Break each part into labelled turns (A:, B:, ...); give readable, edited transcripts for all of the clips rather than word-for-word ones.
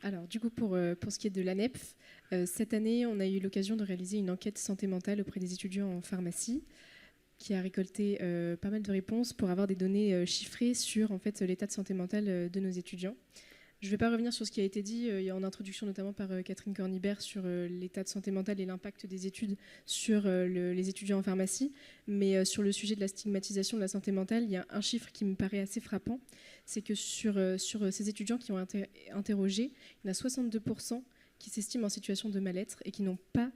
A: Alors, du coup, pour ce qui est de l'ANEPF, cette année, on a eu l'occasion de réaliser une enquête santé mentale auprès des étudiants en pharmacie qui a récolté pas mal de réponses pour avoir des données chiffrées sur en fait, l'état de santé mentale de nos étudiants. Je ne vais pas revenir sur ce qui a été dit en introduction, notamment par Catherine Cornibert, sur l'état de santé mentale et l'impact des études sur les étudiants en pharmacie. Mais sur le sujet de la stigmatisation de la santé mentale, il y a un chiffre qui me paraît assez frappant. C'est que sur ces étudiants qui ont interrogé, il y en a 62% qui s'estiment en situation de mal-être et qui n'ont pas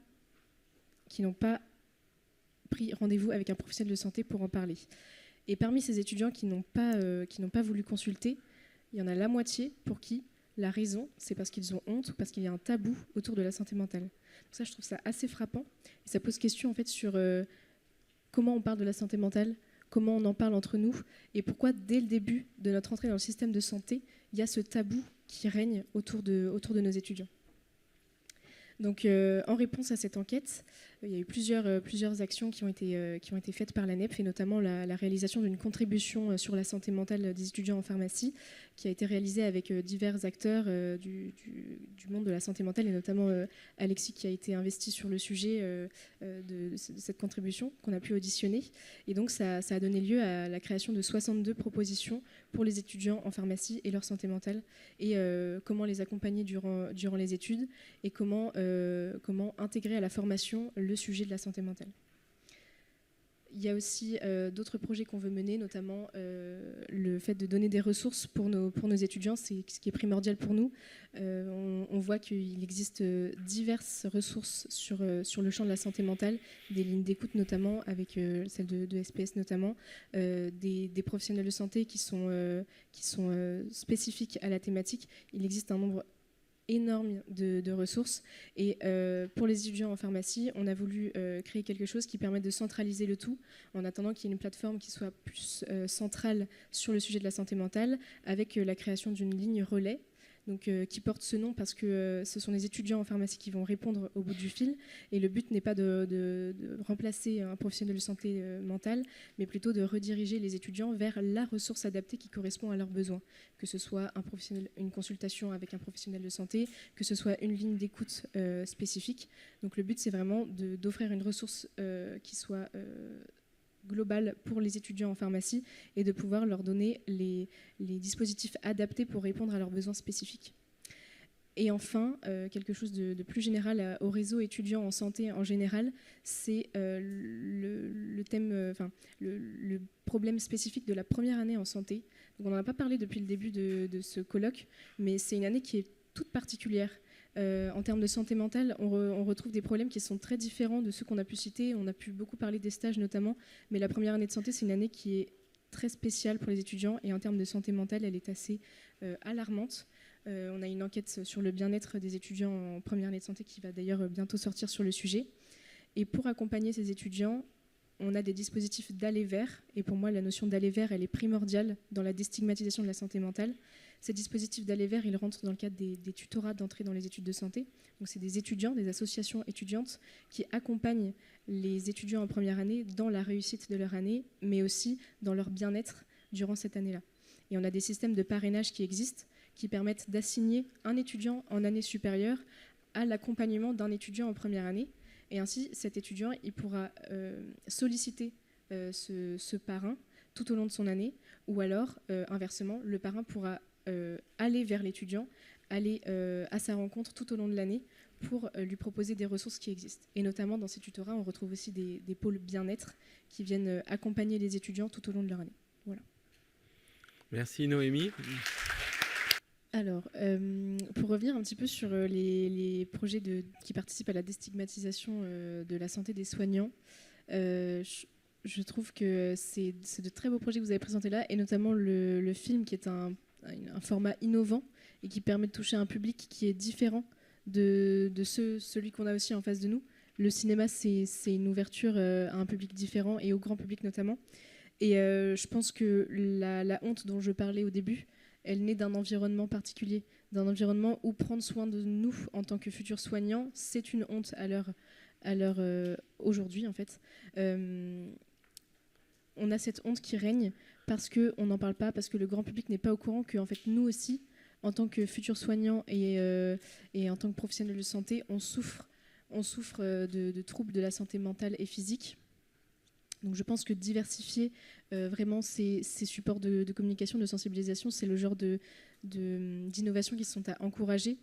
A: pris rendez-vous avec un professionnel de santé pour en parler. Et parmi ces étudiants qui n'ont pas voulu consulter, il y en a la moitié pour qui la raison, c'est parce qu'ils ont honte ou parce qu'il y a un tabou autour de la santé mentale. Donc ça, je trouve ça assez frappant. Et ça pose question en fait sur comment on parle de la santé mentale, comment on en parle entre nous, et pourquoi dès le début de notre entrée dans le système de santé, il y a ce tabou qui règne autour de nos étudiants. Donc, en réponse à cette enquête, il y a eu plusieurs actions qui ont été faites par l'ANEPF, et notamment la réalisation d'une contribution sur la santé mentale des étudiants en pharmacie, qui a été réalisée avec divers acteurs du monde de la santé mentale, et notamment Alexis, qui a été investi sur le sujet de cette contribution qu'on a pu auditionner. Et donc, ça a donné lieu à la création de 62 propositions pour les étudiants en pharmacie et leur santé mentale, et comment les accompagner durant les études, et comment intégrer à la formation le sujet de la santé mentale. Il y a aussi d'autres projets qu'on veut mener, notamment le fait de donner des ressources pour nos étudiants, c'est ce qui est primordial pour nous. On voit qu'il existe diverses ressources sur le champ de la santé mentale, des lignes d'écoute notamment, avec celle de SPS notamment, des professionnels de santé qui sont spécifiques à la thématique. Il existe un nombre énorme de ressources, et pour les étudiants en pharmacie, on a voulu créer quelque chose qui permette de centraliser le tout, en attendant qu'il y ait une plateforme qui soit plus centrale sur le sujet de la santé mentale, avec la création d'une ligne relais, donc, qui porte ce nom parce que ce sont les étudiants en pharmacie qui vont répondre au bout du fil, et le but n'est pas de remplacer un professionnel de santé mentale, mais plutôt de rediriger les étudiants vers la ressource adaptée qui correspond à leurs besoins, que ce soit une consultation avec un professionnel de santé, que ce soit une ligne d'écoute spécifique. Donc le but, c'est vraiment d'offrir une ressource qui soit globale pour les étudiants en pharmacie, et de pouvoir leur donner les dispositifs adaptés pour répondre à leurs besoins spécifiques. Et enfin, quelque chose de plus général au réseau étudiant en santé en général, c'est le problème spécifique de la première année en santé. Donc on n'en a pas parlé depuis le début de ce colloque, mais c'est une année qui est toute particulière. En termes de santé mentale, on retrouve des problèmes qui sont très différents de ceux qu'on a pu citer. On a pu beaucoup parler des stages notamment, mais la première année de santé, c'est une année qui est très spéciale pour les étudiants, et en termes de santé mentale, elle est assez alarmante. On a une enquête sur le bien-être des étudiants en première année de santé qui va d'ailleurs bientôt sortir sur le sujet. Et pour accompagner ces étudiants, on a des dispositifs d'aller vers, et pour moi la notion d'aller vers, elle est primordiale dans la déstigmatisation de la santé mentale. Ces dispositifs d'aller vers, ils rentrent dans le cadre des tutorats d'entrée dans les études de santé. Donc c'est des étudiants, des associations étudiantes qui accompagnent les étudiants en première année dans la réussite de leur année, mais aussi dans leur bien-être durant cette année-là. Et on a des systèmes de parrainage qui existent, qui permettent d'assigner un étudiant en année supérieure à l'accompagnement d'un étudiant en première année. Et ainsi, cet étudiant, il pourra solliciter ce parrain tout au long de son année, ou alors, inversement, le parrain pourra aller vers l'étudiant, aller à sa rencontre tout au long de l'année pour lui proposer des ressources qui existent. Et notamment, dans ces tutorats, on retrouve aussi des pôles bien-être qui viennent accompagner les étudiants tout au long de leur année. Voilà.
B: Merci Noémie.
A: Alors, pour revenir un petit peu sur les projets qui participent à la déstigmatisation de la santé des soignants, je trouve que c'est de très beaux projets que vous avez présentés là, et notamment le film qui est un format innovant et qui permet de toucher un public qui est différent de celui qu'on a aussi en face de nous. Le cinéma, c'est une ouverture à un public différent, et au grand public notamment. Et je pense que la honte dont je parlais au début, elle naît d'un environnement particulier, d'un environnement où prendre soin de nous en tant que futurs soignants, c'est une honte à l'heure aujourd'hui en fait. On a cette honte qui règne parce qu'on n'en parle pas, parce que le grand public n'est pas au courant que en fait, nous aussi, en tant que futur soignant et en tant que professionnel de santé, on souffre de troubles de la santé mentale et physique. Donc je pense que diversifier vraiment ces supports de communication, de sensibilisation, c'est le genre d'innovation qui sont à encourager.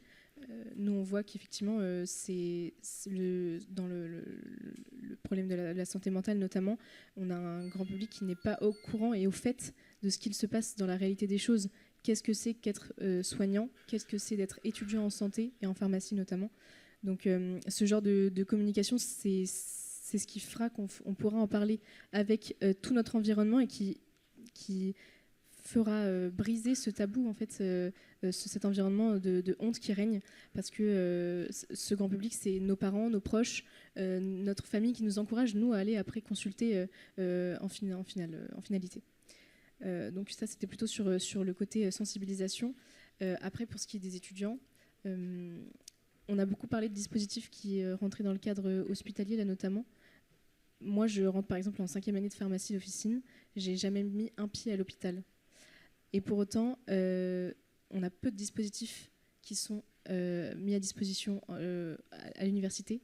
A: Nous, on voit qu'effectivement, dans le problème de la santé mentale notamment, on a un grand public qui n'est pas au courant et au fait de ce qu'il se passe dans la réalité des choses. Qu'est-ce que c'est qu'être soignant? Qu'est-ce que c'est d'être étudiant en santé et en pharmacie notamment? Donc ce genre de communication, c'est ce qui fera qu'on pourra en parler avec tout notre environnement et qui fera briser ce tabou, en fait, cet environnement de honte qui règne, parce que ce grand public, c'est nos parents, nos proches, notre famille qui nous encourage, nous, à aller après consulter en finalité. Donc ça, c'était plutôt sur le côté sensibilisation. Après, pour ce qui est des étudiants, on a beaucoup parlé de dispositifs qui rentraient dans le cadre hospitalier, là notamment. Moi, je rentre par exemple en 5e année de pharmacie d'officine. J'ai jamais mis un pied à l'hôpital. Et pour autant, on a peu de dispositifs qui sont mis à disposition à l'université.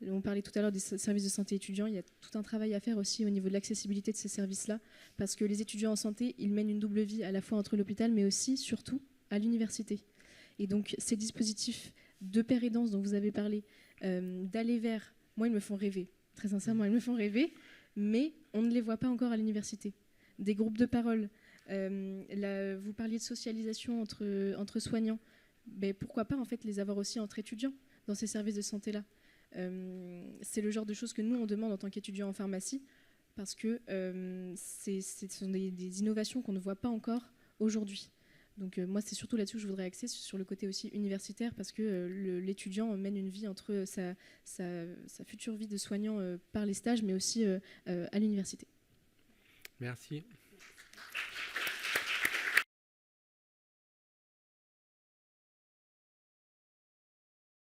A: On parlait tout à l'heure des services de santé étudiants. Il y a tout un travail à faire aussi au niveau de l'accessibilité de ces services-là, parce que les étudiants en santé, ils mènent une double vie à la fois entre l'hôpital, mais aussi, surtout, à l'université. Et donc, ces dispositifs de pair et danse dont vous avez parlé, d'aller vers... Moi, ils me font rêver. Très sincèrement, ils me font rêver, mais on ne les voit pas encore à l'université. Des groupes de parole. Vous parliez de socialisation entre soignants. Ben, pourquoi pas en fait les avoir aussi entre étudiants dans ces services de santé-là. C'est le genre de choses que nous, on demande en tant qu'étudiants en pharmacie, parce que ce sont des innovations qu'on ne voit pas encore aujourd'hui. Donc moi, c'est surtout là-dessus que je voudrais axer, sur le côté aussi universitaire, parce que l'étudiant mène une vie entre sa future vie de soignant par les stages, mais aussi à l'université.
B: Merci.